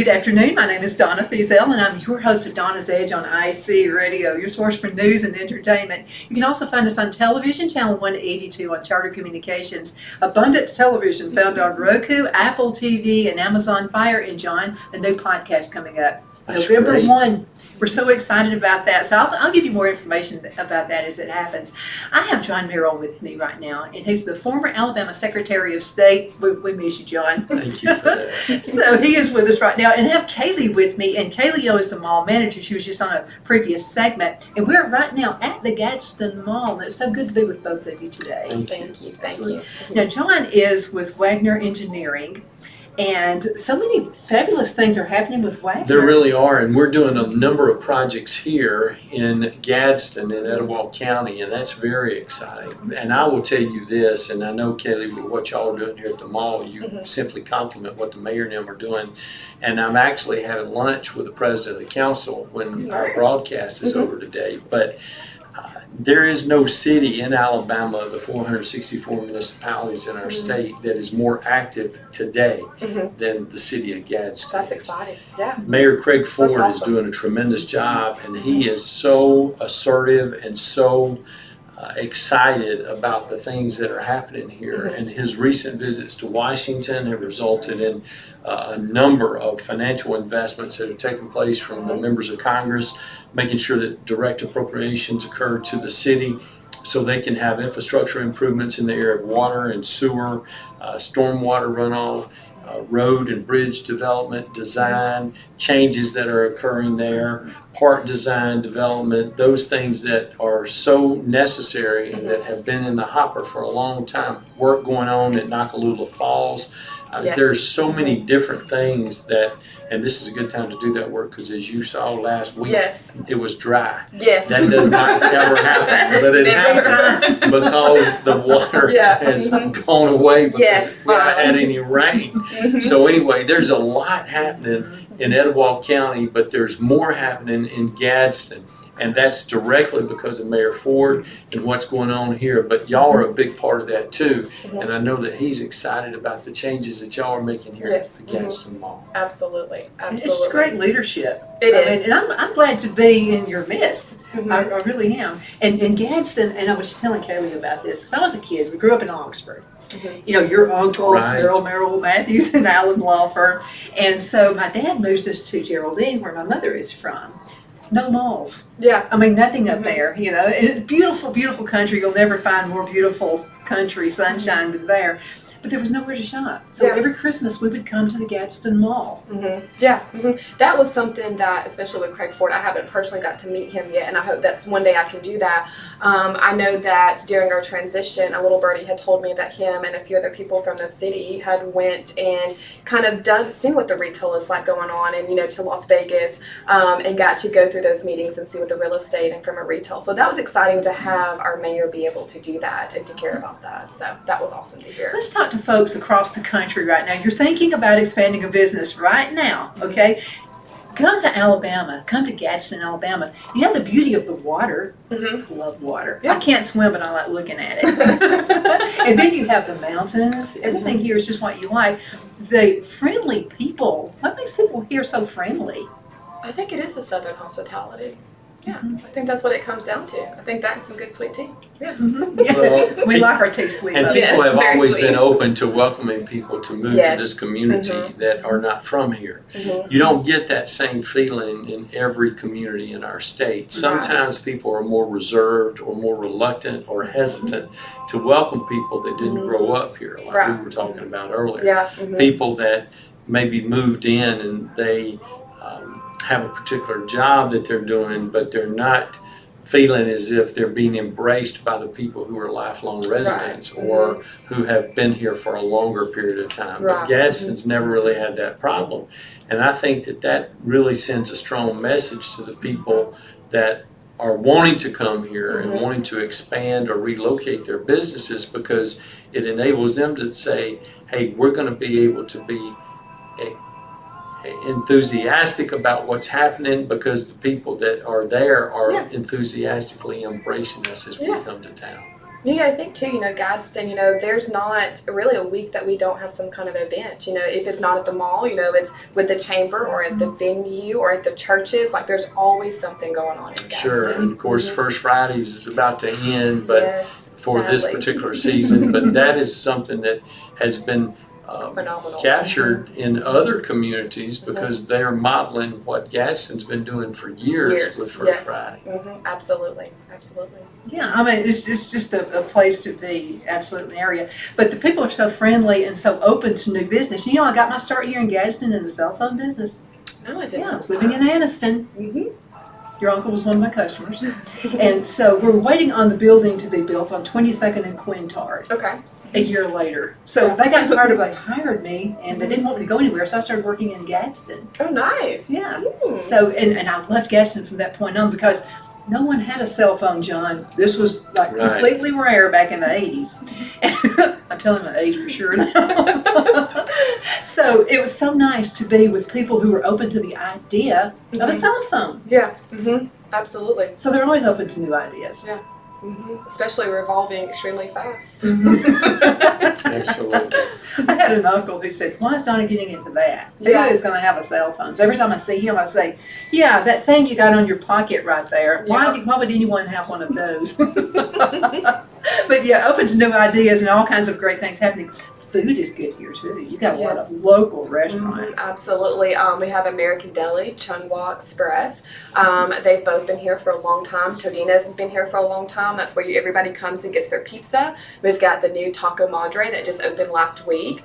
Good afternoon. My name is Donna Thiesel, and I'm your host of Donna's Edge on IC Radio, your source for news and entertainment. You can also find us on television, channel 182 on Charter Communications, Abundant Television found on Roku, Apple TV, and Amazon Fire, and John, a new podcast coming up. That's November great. 1. We're so excited about that. So I'll give you more information about that as it happens. I have John Merrill with me right now, and he's the former Alabama Secretary of State. We miss you, John. Thank you for that. So he is with us right now, and I have Kaylie with me, and Kaylie is the mall manager. She was just on a previous segment, and we're right now at the Gadsden Mall. It's so good to be with both of you today. Thank you. Thank you. Now, John is with Waggoner Engineering, and so many fabulous things are happening with Waggoner. There really are, and we're doing a number of projects here in Gadsden in Etowah County, and that's very exciting. And I will tell you this, and I know, Kaylie, with what y'all are doing here at the mall, you simply compliment what the mayor and them are doing. And I'm actually having lunch with the president of the council when our broadcast is over today. But there is no city in Alabama, the 464 municipalities in our state, that is more active today than the city of Gadsden. That's exciting. Yeah. Mayor Craig Ford is awesome. doing a tremendous job, and he is so assertive and so excited about the things that are happening here. And his recent visits to Washington have resulted in a number of financial investments that have taken place from the members of Congress, making sure that direct appropriations occur to the city so they can have infrastructure improvements in the area of water and sewer, stormwater runoff, road and bridge development, design, changes that are occurring there, park design development, those things that are so necessary and that have been in the hopper for a long time. Work going on at Nakalula Falls. Yes. There's so many different things that, and this is a good time to do that work because as you saw last week, it was dry. Yes. That does not ever happen, but it happened because the water has gone away because it's not had any rain. So anyway, there's a lot happening in Etowah County, but there's more happening in Gadsden. And that's directly because of Mayor Ford and what's going on here. But y'all are a big part of that too. And I know that he's excited about the changes that y'all are making here at the Gadsden Mall. Absolutely. Absolutely. It's great leadership. It is. And I'm glad to be in your midst. I really am. And in Gadsden, and I was telling Kaylie about this, because I was a kid, we grew up in Oxford. You know, your uncle, Merrill Matthews, and Allen Law Firm. And so my dad moved us to Geraldine, where my mother is from. No malls. Yeah. I mean, nothing up there, you know. It's beautiful, beautiful country. You'll never find more beautiful country sunshine than there. But there was nowhere to shop. So every Christmas we would come to the Gadsden Mall. That was something that, especially with Craig Ford, I haven't personally got to meet him yet, and I hope that one day I can do that. I know that during our transition, a little birdie had told me that him and a few other people from the city had went and kind of seen what the retail is like going on, and to Las Vegas, and got to go through those meetings and see what the real estate and from a retail. So that was exciting to have our mayor be able to do that and to care about that. So that was awesome to hear. Let's talk to folks across the country right now. You're thinking about expanding a business right now, okay? Come to Alabama. Come to Gadsden, Alabama. You have the beauty of the water. I love water. I can't swim, but I like looking at it. And then you have the mountains. Everything here is just what you like. The friendly people. What makes people here so friendly? I think it is the Southern hospitality. Yeah, I think that's what it comes down to. I think that and some good sweet tea. Yeah. Well, We like our tea sweet. And love. people have very always sweet. been open to welcoming people to move to this community that are not from here. You don't get that same feeling in every community in our state. Sometimes people are more reserved or more reluctant or hesitant to welcome people that didn't grow up here, like we were talking about earlier. People that maybe moved in and they have a particular job that they're doing, but they're not feeling as if they're being embraced by the people who are lifelong residents or who have been here for a longer period of time. But Gadsden's never really had that problem. And I think that really sends a strong message to the people that are wanting to come here and wanting to expand or relocate their businesses, because it enables them to say, hey, we're going to be able to be enthusiastic about what's happening because the people that are there are enthusiastically embracing us as we come to town. Yeah, I think too, Gadsden, there's not really a week that we don't have some kind of event. If it's not at the mall, it's with the chamber or at the venue or at the churches. Like, there's always something going on in Gadsden. Sure, and of course, First Fridays is about to end, but Yes, for this sadly. particular season. But that is something that has been Phenomenal. captured in other communities because they're modeling what Gadsden's been doing for years with First Friday. Absolutely. Yeah, I mean, it's just a place to be, absolutely, in the area. But the people are so friendly and so open to new business. I got my start here in Gadsden in the cell phone business. No, I didn't. Yeah, I was living in Anniston. Mm-hmm. Your uncle was one of my customers. And so we're waiting on the building to be built on 22nd and Quintard. Okay. A year later. So they got tired of, they hired me and they didn't want me to go anywhere, so I started working in Gadsden. Oh, nice. Yeah. Mm. So, and I left Gadsden from that point on because no one had a cell phone, John. This was like completely rare back in the 80s. I'm telling my age for sure now. So it was so nice to be with people who were open to the idea of a cell phone. Yeah. Absolutely. So they're always open to new ideas. Yeah. Especially revolving extremely fast. Absolutely. I had an uncle who said, why is Donna getting into that? Who is going to have a cell phone? So every time I see him, I say, yeah, that thing you got on your pocket right there. Why would anyone have one of those? But yeah, open to new ideas and all kinds of great things happening. Food is good here too. You got a lot of local restaurants. Absolutely. We have American Deli, Chunwa Express. They've both been here for a long time. Todina's has been here for a long time. That's where everybody comes and gets their pizza. We've got the new Taco Madre that just opened last week.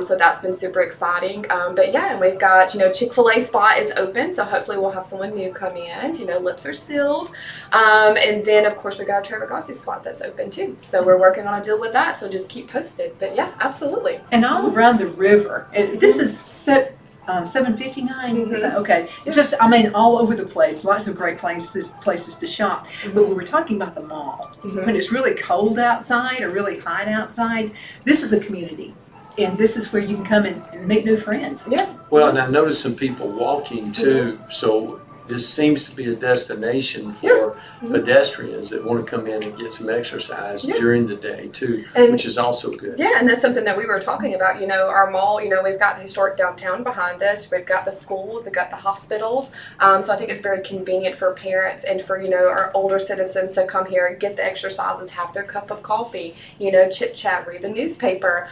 So that's been super exciting. But yeah, and we've got, Chick-fil-A spot is open. So hopefully we'll have someone new come in. Lips are sealed. And then of course we got our Trevor Gossi spot that's open too. So we're working on a deal with that. So just keep posted. But yeah, absolutely. And all around the river. This is 759. Is that okay? Just, all over the place. Lots of great places to shop. But we were talking about the mall. When it's really cold outside or really hot outside, this is a community. And this is where you can come and meet new friends. Yeah. Well, and I noticed some people walking too. So this seems to be a destination for pedestrians that want to come in and get some exercise during the day too, which is also good. Yeah, and that's something that we were talking about. Our mall, we've got the historic downtown behind us. We've got the schools, we've got the hospitals. So I think it's very convenient for parents and for, our older citizens to come here and get the exercises, have their cup of coffee, chit chat, read the newspaper,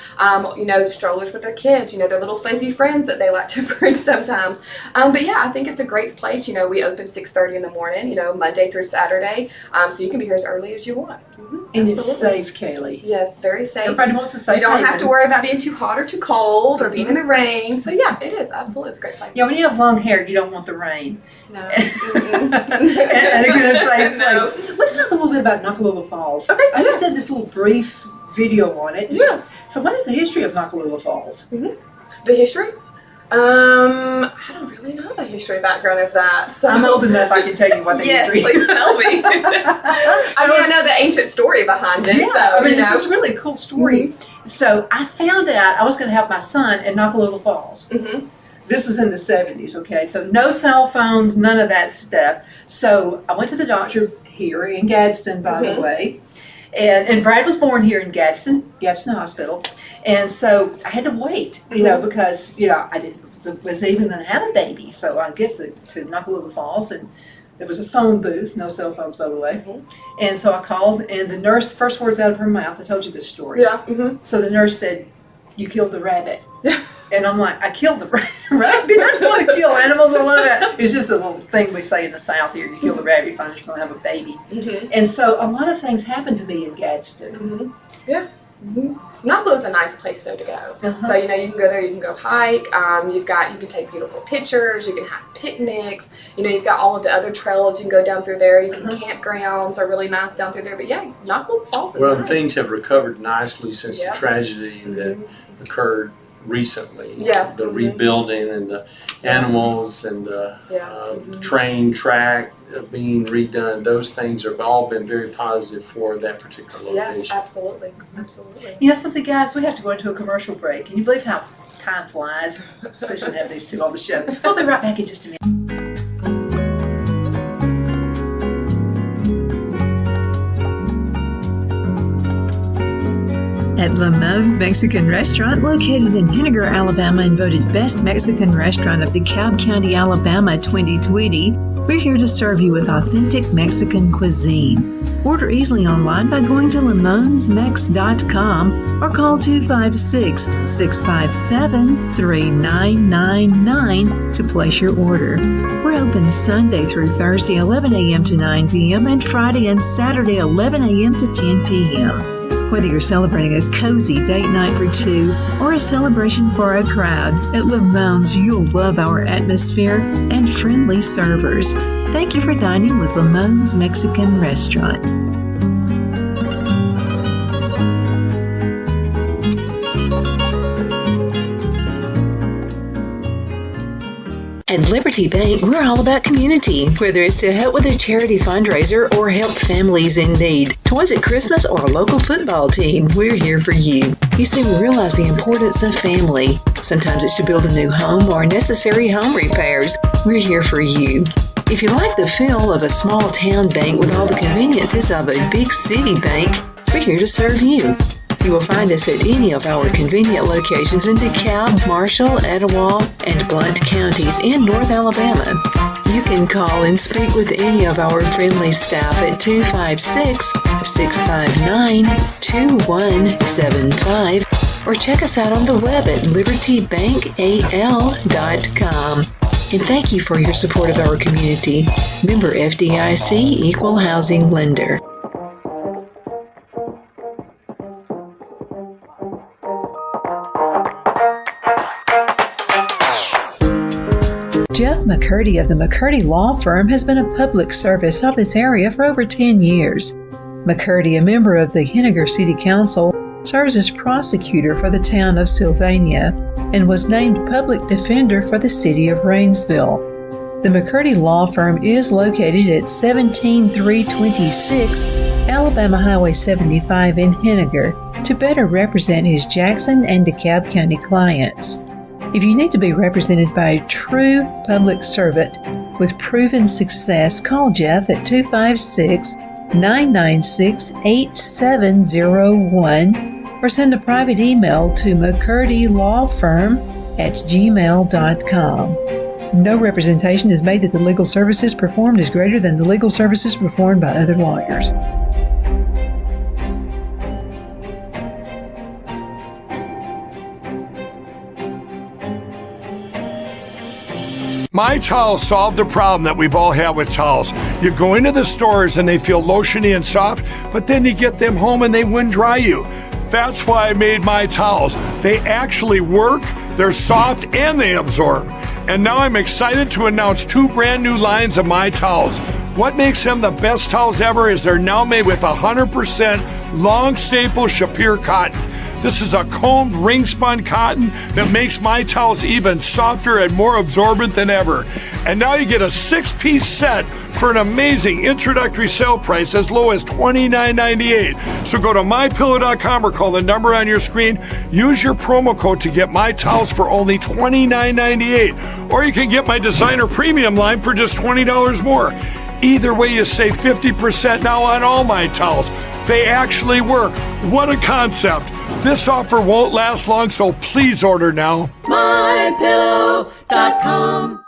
strollers with their kids, their little fuzzy friends that they like to bring sometimes. But yeah, I think it's a great place. We open 6:30 in the morning, Monday through Saturday. So you can be here as early as you want. And it's safe, Kaylie. Yes, very safe. Everybody wants to say you don't have to worry about being too hot or too cold or being in the rain. So yeah, it is absolutely, it's a great place. Yeah, when you have long hair, you don't want the rain. No. And a good safe place. Let's talk a little bit about Nakalula Falls. Okay. I just did this little brief video on it. Yeah. So what is the history of Nakalula Falls? The history? I don't really know the history background of that. So. I'm old enough I can tell you what the history is. Yes, please tell me. I know the ancient story behind it. Yeah, so, it's just really a cool story. So I found out I was going to have my son at Nakalula Falls. This was in the 70s, okay? So no cell phones, none of that stuff. So I went to the doctor here in Gadsden, by the way. And Brad was born here in Gadsden Hospital. And so I had to wait, because, I was even going to have a baby. So I guess to Nakalula Falls, and there was a phone booth, no cell phones, by the way. And so I called, and the nurse, first words out of her mouth, I told you this story. Yeah. So the nurse said, you killed the rabbit. And I'm like, I killed the rabbit? I don't want to kill animals, I love it. It's just a little thing we say in the South here, you kill the rabbit, you find you're going to have a baby. And so a lot of things happened to me in Gadsden. Yeah. Nakalula's a nice place though to go. So you can go there, you can go hike. You can take beautiful pictures. You can have picnics. You've got all of the other trails. You can go down through there. You can campgrounds are really nice down through there. But yeah, Nakalula Falls is nice. Things have recovered nicely since the tragedy that occurred recently. Yeah. The rebuilding and the animals and the train track being redone. Those things have all been very positive for that particular location. Yeah, absolutely. Something, guys, we have to go into a commercial break. Can you believe how time flies? Especially when we have these two on the show. We'll be right back in just a minute. At Lamone's Mexican Restaurant, located in Henniger, Alabama, and voted Best Mexican Restaurant of DeKalb County, Alabama 2020, we're here to serve you with authentic Mexican cuisine. Order easily online by going to lamonsmex.com or call 256-657-3999 to place your order. We're open Sunday through Thursday 11 a.m. to 9 p.m. and Friday and Saturday 11 a.m. to 10 p.m. Whether you're celebrating a cozy date night for two or a celebration for a crowd, at Lamone's you'll love our atmosphere and friendly servers. Thank you for dining with Lamone's Mexican Restaurant. At Liberty Bank, we're all about community. Whether it's to help with a charity fundraiser or help families in need, toys at Christmas, or a local football team, we're here for you. You see, we realize the importance of family. Sometimes it's to build a new home or necessary home repairs. We're here for you. If you like the feel of a small town bank with all the conveniences of a big city bank, we're here to serve you. You will find us at any of our convenient locations in DeKalb, Marshall, Etowah, and Blount counties in North Alabama. You can call and speak with any of our friendly staff at 256-659-2175 or check us out on the web at libertybankal.com. And thank you for your support of our community. Member FDIC Equal Housing Lender. Jeff McCurdy of the McCurdy Law Firm has been a public service of this area for over 10 years. McCurdy, a member of the Henniger City Council, serves as prosecutor for the town of Sylvania and was named public defender for the city of Rainsville. The McCurdy Law Firm is located at 17326 Alabama Highway 75 in Henniger to better represent his Jackson and DeKalb County clients. If you need to be represented by a true public servant with proven success, call Jeff at 256-996-8701 or send a private email to mccurdylawfirm@gmail.com. No representation is made that the legal services performed is greater than the legal services performed by other lawyers. My Towels solved the problem that we've all had with towels. You go into the stores and they feel lotiony and soft, but then you get them home and they wouldn't dry you. That's why I made My Towels. They actually work, they're soft, and they absorb. And now I'm excited to announce 2 brand new lines of My Towels. What makes them the best towels ever is they're now made with 100% long staple Shapir cotton. This is a combed ring-spun cotton that makes My Towels even softer and more absorbent than ever. And now you get a 6-piece set for an amazing introductory sale price as low as $29.98. So go to MyPillow.com or call the number on your screen. Use your promo code to get My Towels for only $29.98. Or you can get my designer premium line for just $20 more. Either way, you save 50% now on all My Towels. They actually work. What a concept. This offer won't last long, so please order now. MyPillow.com.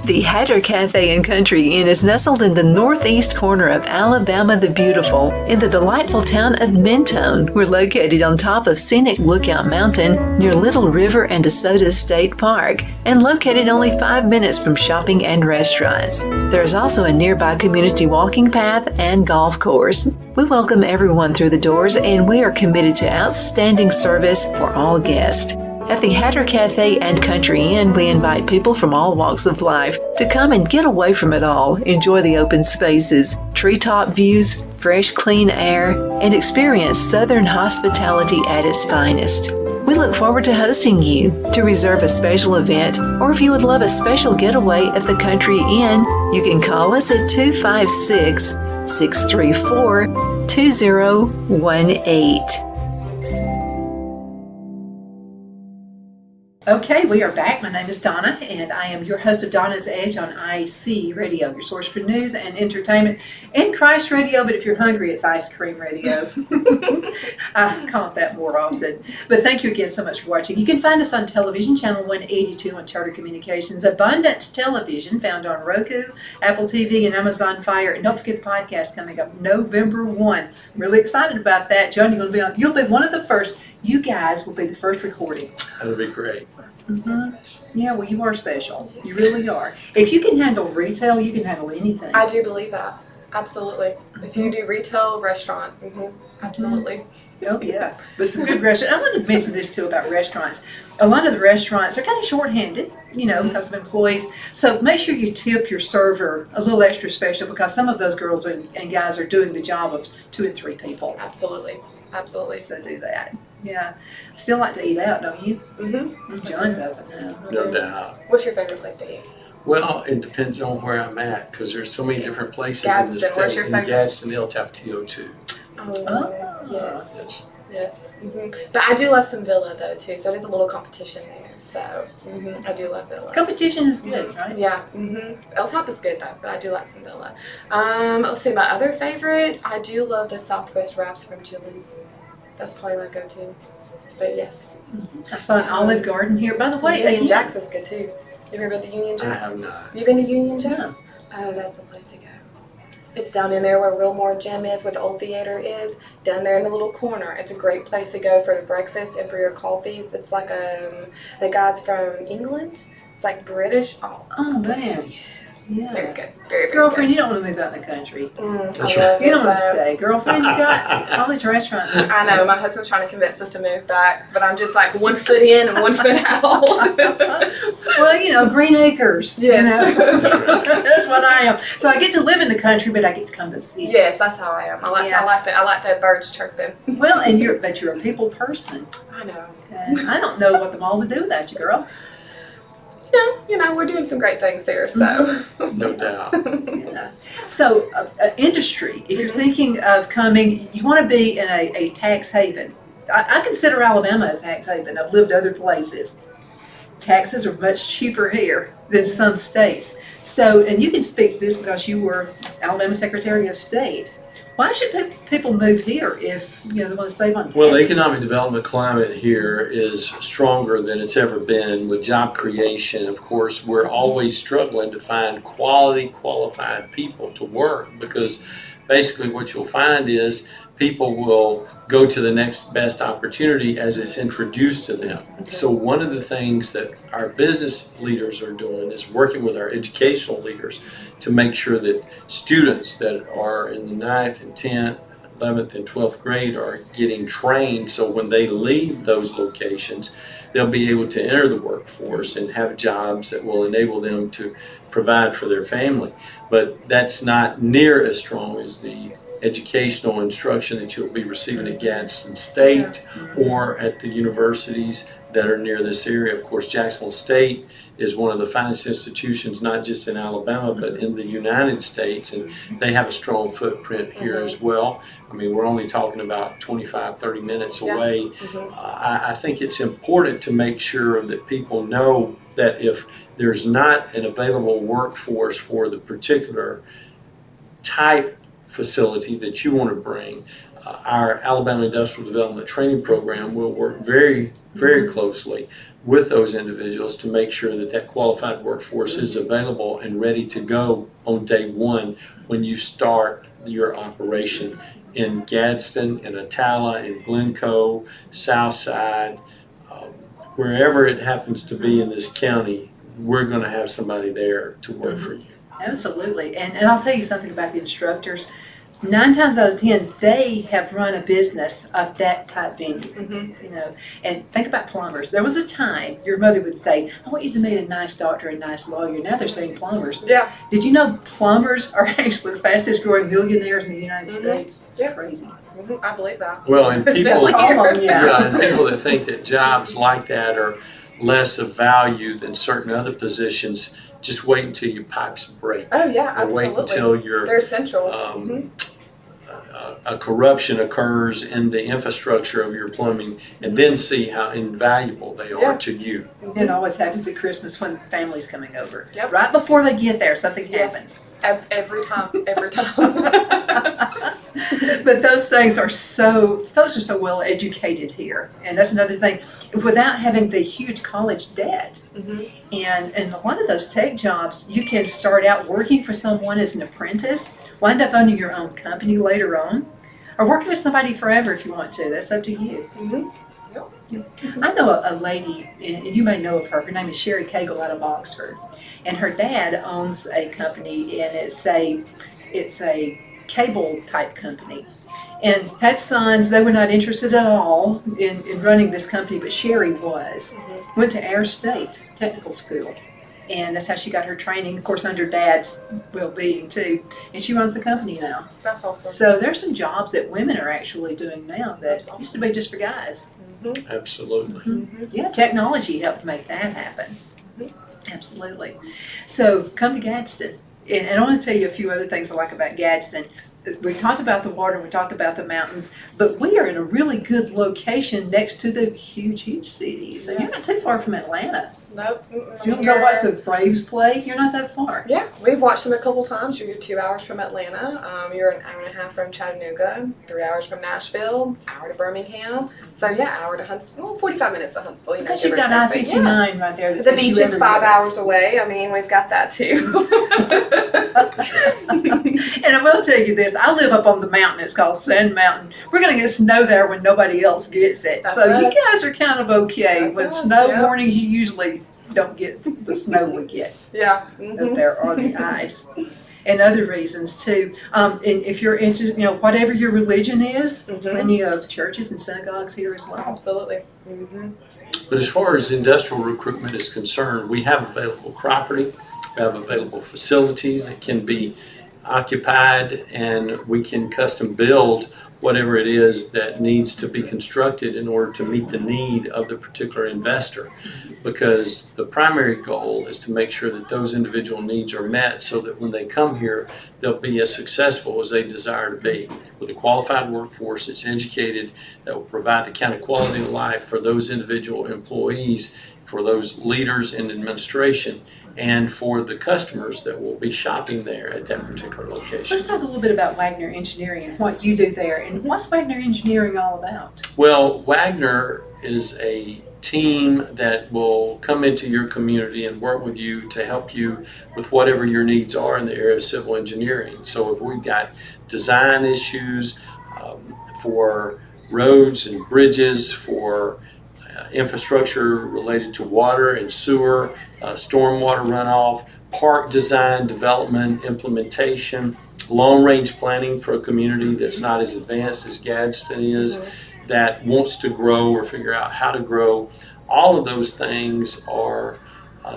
The Hatter Cafe and Country Inn is nestled in the northeast corner of Alabama the Beautiful in the delightful town of Mentone. We're located on top of scenic Lookout Mountain near Little River and DeSoto State Park and located only 5 minutes from shopping and restaurants. There is also a nearby community walking path and golf course. We welcome everyone through the doors and we are committed to outstanding service for all guests. At the Hatter Cafe and Country Inn, we invite people from all walks of life to come and get away from it all, enjoy the open spaces, treetop views, fresh, clean air, and experience Southern hospitality at its finest. We look forward to hosting you. To reserve a special event, or if you would love a special getaway at the Country Inn, you can call us at 256-634-2018. Okay, we are back. My name is Donna, and I am your host of Donna's Edge on IC Radio, your source for news and entertainment in Christ Radio, but if you're hungry, it's ice cream radio. I call it that more often. But thank you again so much for watching. You can find us on television, channel 182 on Charter Communications, Abundance Television, found on Roku, Apple TV, and Amazon Fire. And don't forget the podcast coming up November 1. I'm really excited about that. John, you'll be one of the first. You guys will be the first recording. That'll be great. Mm-hmm. Yeah, well, you are special. You really are. If you can handle retail, you can handle anything. I do believe that. Absolutely. If you do retail, restaurant, absolutely. Oh, yeah. But some good restaurants. I want to mention this, too, about restaurants. A lot of the restaurants are kind of shorthanded, because of employees. So make sure you tip your server a little extra special because some of those girls and guys are doing the job of 2 and 3 people. Absolutely. Absolutely. So do that. Yeah. I still like to eat out, don't you? Mm-hmm. John doesn't now. No doubt. What's your favorite place to eat? Well, it depends on where I'm at because there's so many different places in the Gadsden, where's state. your In favorite? Gadsden, El Tapatio too. Oh, yes. Yes. Yes. But I do love some Villa, though, too. So there's a little competition there. So I do love Villa. Competition is good, right? Yeah. El Tap is good, though, but I do like some Villa. Let's see, my other favorite, I do love the Southwest wraps from Chili's. That's probably my go-to. But yes. I saw an Olive Garden here. By the way, Union Jack's is good, too. You ever been to Union I Jack's? have not. You been to Union Jack's? No. Oh, that's the place to go. It's down in there where Wilmore Gym is, where the old theater is, down there in the little corner. It's a great place to go for the breakfast and for your coffees. It's like the guys from England. It's like British. Oh, man. Yes. Yeah. It's very good. Very, very Girlfriend, good. you don't want to move out in the country. That's I right. love You don't it, want to though. stay. Girlfriend, you got all these restaurants. and I know, stuff. my husband's trying to convince us to move back, but I'm just like 1 foot in and 1 foot out. Well, Green Acres. Yes. That's what I am. So I get to live in the country, but I get to come to see it. Yes, that's how I am. I like that birds chirping. Well, but you're a people person. I know. And I don't know what the mall would do without you, girl. We're doing some great things here, so. No doubt. Yeah. So, industry, if you're thinking of coming, you want to be in a tax haven. I consider Alabama a tax haven. I've lived other places. Taxes are much cheaper here than some states. So, and you can speak to this because you were Alabama Secretary of State. Why should people move here if they want to save on taxes? Well, the economic development climate here is stronger than it's ever been with job creation. Of course, we're always struggling to find quality, qualified people to work because basically what you'll find is people will go to the next best opportunity as it's introduced to them. So one of the things that our business leaders are doing is working with our educational leaders to make sure that students that are in the 9th and 10th, 11th and 12th grade are getting trained so when they leave those locations, they'll be able to enter the workforce and have jobs that will enable them to provide for their family. But that's not near as strong as the educational instruction that you'll be receiving at Gadsden State or at the universities that are near this area. Of course, Jacksonville State is one of the finest institutions, not just in Alabama, but in the United States, and they have a strong footprint here as well. I mean, we're only talking about 25, 30 minutes away. I think it's important to make sure that people know that if there's not an available workforce for the particular type facility that you want to bring, our Alabama Industrial Development Training Program will work very, very closely with those individuals to make sure that that qualified workforce is available and ready to go on day one when you start your operation in Gadsden, in Atala, in Glencoe, Southside, wherever it happens to be in this county, we're going to have somebody there to work for you. Absolutely. And I'll tell you something about the instructors. 9 times out of 10, they have run a business of that type venue, And think about plumbers. There was a time your mother would say, I want you to meet a nice doctor and nice lawyer. Now they're saying plumbers. Yeah. Did you know plumbers are actually the fastest growing millionaires in the United States? It's crazy. I believe that. Well, and people, Especially here. Yeah. and people that think that jobs like that are less of value than certain other positions, just wait until your pipes break. Oh, yeah, Or wait absolutely. until your They're essential. a corruption occurs in the infrastructure of your plumbing, and then see how invaluable they are to you. It always happens at Christmas when family's coming over. Yep. Right before they get there, something happens. Every time. But those things are folks are so well educated here, and that's another thing. Without having the huge college debt, and a lot of those tech jobs, you can start out working for someone as an apprentice, wind up owning your own company later on, or working for somebody forever if you want to. That's up to you. I know a lady, and you may know of her. Her name is Sherry Cagle out of Oxford, and her dad owns a company, and it's a cable type company, and had sons. They were not interested at all in running this company, but Sherry was. Went to Air State Technical School, and that's how she got her training, of course, under Dad's well-being too, and she runs the company now. That's awesome. So there's some jobs that women are actually doing now that used to be just for guys. Absolutely. Yeah, technology helped make that happen. Absolutely. So come to Gadsden. And I want to tell you a few other things I like about Gadsden. We talked about the water, we talked about the mountains, but we are in a really good location next to the huge cities. And you're not too far from Atlanta. Nope. So you can go watch the Braves play. You're not that far. Yeah, we've watched them a couple times. You're 2 hours from Atlanta. You're an hour and a half from Chattanooga, 3 hours from Nashville, hour to Birmingham. So yeah, hour to Huntsville, 45 minutes to Huntsville. Because you've got I-59 right there. The beach is 5 hours away. I mean, we've got that too. And I will tell you this, I live up on the mountain. It's called Sand Mountain. We're going to get snow there when nobody else gets it. That's so us. you guys are kind of okay. That's With us, snow yeah. mornings, you usually don't get the snow we get Yeah. up there, or the ice. And other reasons too. And if you're into, whatever your religion is, plenty of churches and synagogues here as well. Absolutely. But as far as industrial recruitment is concerned, we have available property, we have available facilities that can be occupied, and we can custom build whatever it is that needs to be constructed in order to meet the need of the particular investor. Because the primary goal is to make sure that those individual needs are met so that when they come here, they'll be as successful as they desire to be. With a qualified workforce that's educated, that will provide the kind of quality of life for those individual employees, for those leaders in administration, and for the customers that will be shopping there at that particular location. Let's talk a little bit about Waggoner Engineering and what you do there. And what's Waggoner Engineering all about? Well, Waggoner is a team that will come into your community and work with you to help you with whatever your needs are in the area of civil engineering. So if we've got design issues for roads and bridges, for infrastructure related to water and sewer, stormwater runoff, park design, development, implementation, long-range planning for a community that's not as advanced as Gadsden is, that wants to grow or figure out how to grow. All of those things are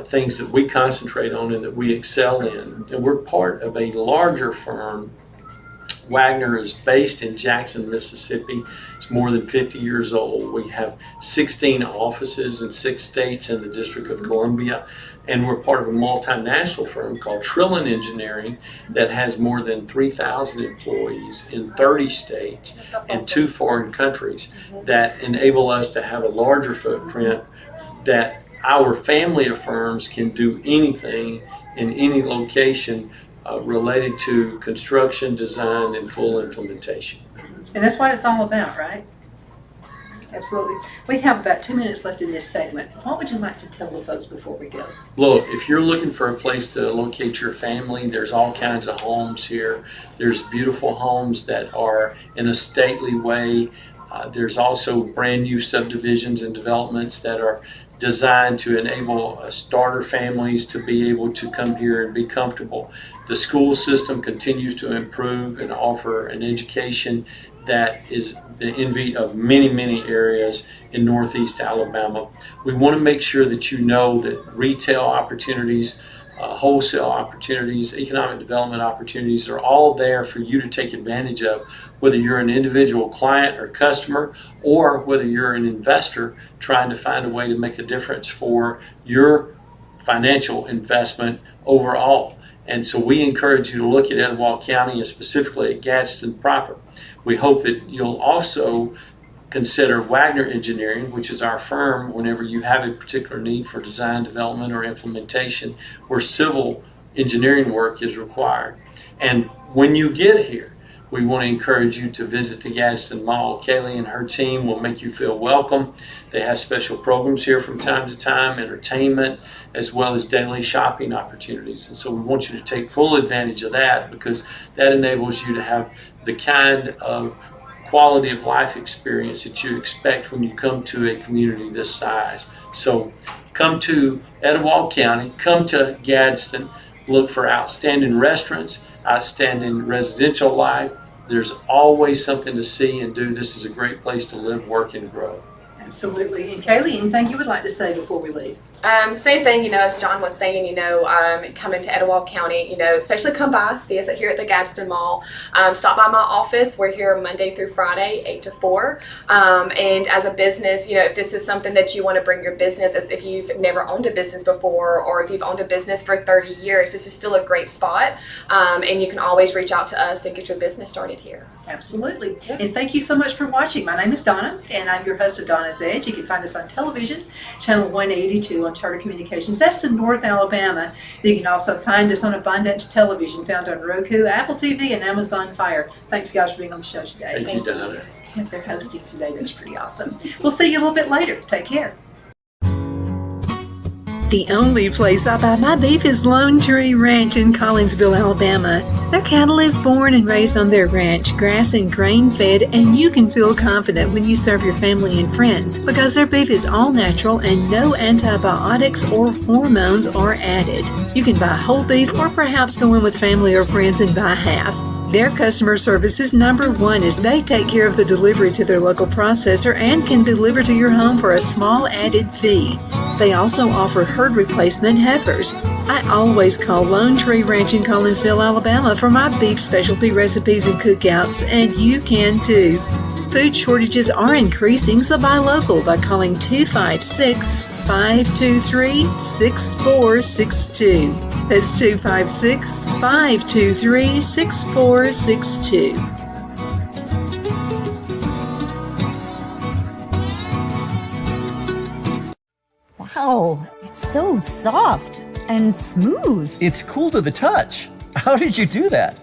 things that we concentrate on and that we excel in. And we're part of a larger firm. Waggoner is based in Jackson, Mississippi. It's more than 50 years old. We have 16 offices in 6 states and the District of Columbia. And we're part of a multinational firm called Trillin Engineering that has more than 3,000 employees in 30 states and 2 foreign countries that enable us to have a larger footprint, that our family of firms can do anything in any location related to construction, design, and full implementation. And that's what it's all about, right? Absolutely. We have about 2 minutes left in this segment. What would you like to tell the folks before we go? Look, if you're looking for a place to locate your family, there's all kinds of homes here. There's beautiful homes that are in a stately way. There's also brand new subdivisions and developments that are designed to enable starter families to be able to come here and be comfortable. The school system continues to improve and offer an education that is the envy of many, many areas in Northeast Alabama. We want to make sure that you know that retail opportunities, wholesale opportunities, economic development opportunities are all there for you to take advantage of, whether you're an individual client or customer, or whether you're an investor trying to find a way to make a difference for your financial investment overall. And so we encourage you to look at Etowah County and specifically at Gadsden proper. We hope that you'll also consider Waggoner Engineering, which is our firm whenever you have a particular need for design, development, or implementation where civil engineering work is required. And when you get here, we want to encourage you to visit the Gadsden Mall. Kaylie and her team will make you feel welcome. They have special programs here from time to time, entertainment, as well as daily shopping opportunities. And so we want you to take full advantage of that because that enables you to have the kind of quality of life experience that you expect when you come to a community this size. So come to Etowah County, come to Gadsden, look for outstanding restaurants, outstanding residential life. There's always something to see and do. This is a great place to live, work, and grow. Absolutely. And Kaylie, anything you would like to say before we leave? Same thing, as John was saying, come into Etowah County, especially come by, see us here at the Gadsden Mall. Stop by my office. We're here Monday through Friday, 8 to 4. And as a business, if this is something that you want to bring your business, as if you've never owned a business before, or if you've owned a business for 30 years, this is still a great spot. And you can always reach out to us and get your business started here. Absolutely. And thank you so much for watching. My name is Donna, and I'm your host of Donna's Edge. You can find us on television, channel 182 on Charter Communications. That's in North Alabama. You can also find us on Abundance Television, found on Roku, Apple TV, and Amazon Fire. Thanks, guys, for being on the show today. Thank you, Donna. And they're hosting today. That's pretty awesome. We'll see you a little bit later. Take care. The only place I buy my beef is Lone Tree Ranch in Collinsville, Alabama. Their cattle is born and raised on their ranch, grass and grain fed, and you can feel confident when you serve your family and friends because their beef is all natural and no antibiotics or hormones are added. You can buy whole beef or perhaps go in with family or friends and buy half. Their customer service is number one as they take care of the delivery to their local processor and can deliver to your home for a small added fee. They also offer herd replacement heifers. I always call Lone Tree Ranch in Collinsville, Alabama for my beef specialty recipes and cookouts, and you can too. Food shortages are increasing, so buy local by calling 256-523-6462. That's 256-523-6462. Wow, it's so soft and smooth. It's cool to the touch. How did you do that?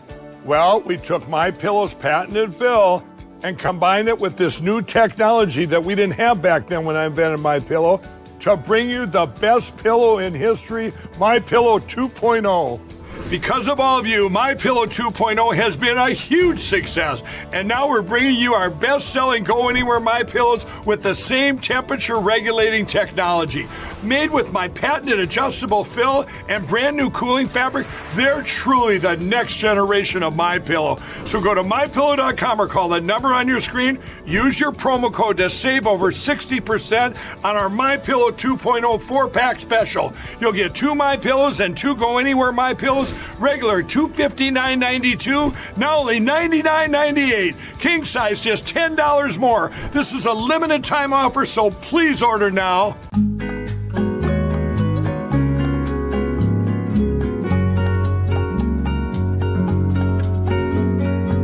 Well, we took MyPillow's patented fill and combined it with this new technology that we didn't have back then when I invented MyPillow to bring you the best pillow in history, MyPillow 2.0. Because of all of you, MyPillow 2.0 has been a huge success, and now we're bringing you our best-selling Go Anywhere MyPillows with the same temperature-regulating technology. Made with my patented adjustable fill and brand-new cooling fabric, they're truly the next generation of MyPillow. So go to MyPillow.com or call the number on your screen. Use your promo code to save over 60% on our MyPillow 2.0 4-pack special. You'll get 2 MyPillows and 2 Go Anywhere MyPillows, regular $259.92, now only $99.98. King size just $10 more. This is a limited time offer, so please order now.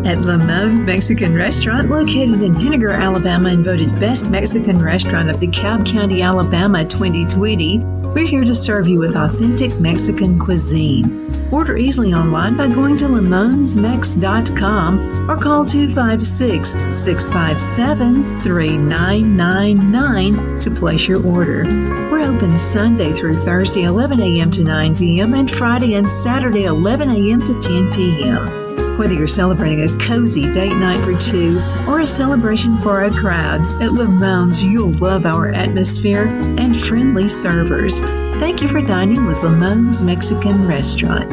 At Lamone's Mexican Restaurant, located in Henniger, Alabama, and voted Best Mexican Restaurant of DeKalb County, Alabama 2020, we're here to serve you with authentic Mexican cuisine. Order easily online by going to lamonsmex.com or call 256-657-3999 to place your order. We're open Sunday through Thursday, 11 a.m. to 9 p.m. and Friday and Saturday, 11 a.m. to 10 p.m. Whether you're celebrating a cozy date night for two or a celebration for a crowd, at Lamone's you'll love our atmosphere and friendly servers. Thank you for dining with Lamone's Mexican Restaurant.